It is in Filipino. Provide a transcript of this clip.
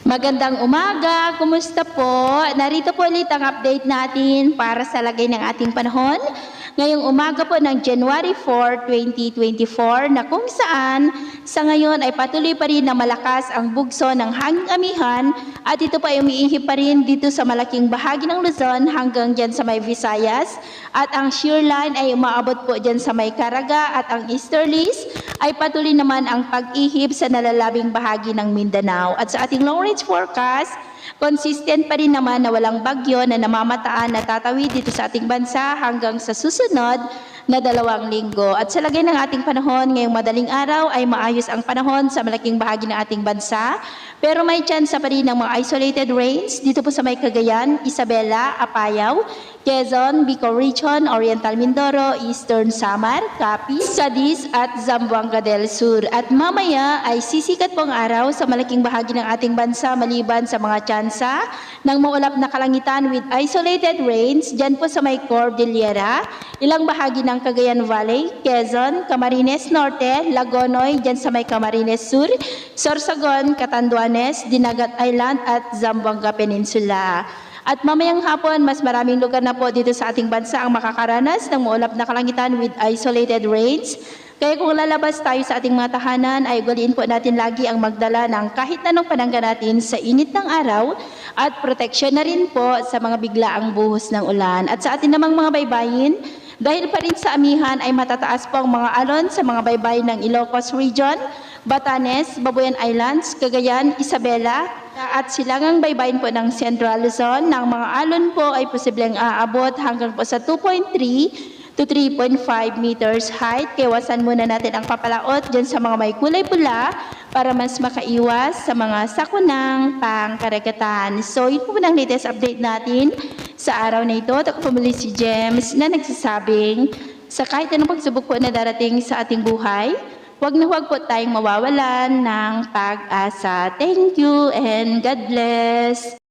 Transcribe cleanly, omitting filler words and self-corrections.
Magandang umaga, kumusta po? Narito po ulit ang update natin para sa lagay ng ating panahon. Ngayong umaga po ng January 4, 2024 na kung saan sa ngayon ay patuloy pa rin na malakas ang bugso ng hanging amihan at ito pa ay umiihip pa rin dito sa malaking bahagi ng Luzon hanggang dyan sa may Visayas at ang shear line ay umaabot po dyan sa may Caraga at ang easterlies ay patuloy naman ang pag-ihip sa nalalabing bahagi ng Mindanao. At sa ating long range forecast, consistent pa rin naman na walang bagyo na namamataan na tatawid dito sa ating bansa hanggang sa susunod na 2 linggo. At sa lagay ng ating panahon, ngayong madaling araw ay maayos ang panahon sa malaking bahagi ng ating bansa. Pero may chance pa rin ng mga isolated rains dito po sa may Cagayan, Isabela, Apayao, Quezon, Bicol Region, Oriental Mindoro, Eastern Samar, Capiz, Cadiz at Zamboanga del Sur. At mamaya ay sisikat po ang araw sa malaking bahagi ng ating bansa maliban sa mga tsansa ng maulap na kalangitan with isolated rains dyan po sa may Cordillera, ilang bahagi ng Cagayan Valley, Quezon, Camarines Norte, Lagonoy, dyan sa may Camarines Sur, Sorsogon, Catanduanes, Dinagat Island at Zamboanga Peninsula. At mamayang hapon, mas maraming lugar na po dito sa ating bansa ang makakaranas ng maulap na kalangitan with isolated rains. Kaya kung lalabas tayo sa ating mga tahanan, ay ugaliin po natin lagi ang magdala ng kahit anong panangga natin sa init ng araw at proteksyon na rin po sa mga biglaang buhos ng ulan. At sa atin namang mga baybayin, dahil pa rin sa amihan ay matataas po ang mga alon sa mga baybayin ng Ilocos Region, Batanes, Babuyan Islands, Cagayan, Isabela, at silangang baybayin po ng Central Luzon ng mga alon po ay posibleng aabot hanggang po sa 2.3 to 3.5 meters height. Kaiwasan muna natin ang papalaot dyan sa mga may kulay pula para mas makaiwas sa mga sakunang pangkaragatan. So yun po ang latest update natin sa araw na ito. Ako po muli si James na nagsasabing sa kahit anong pagsubok po na darating sa ating buhay, huwag na huwag po tayong mawawalan ng pag-asa. Thank you and God bless.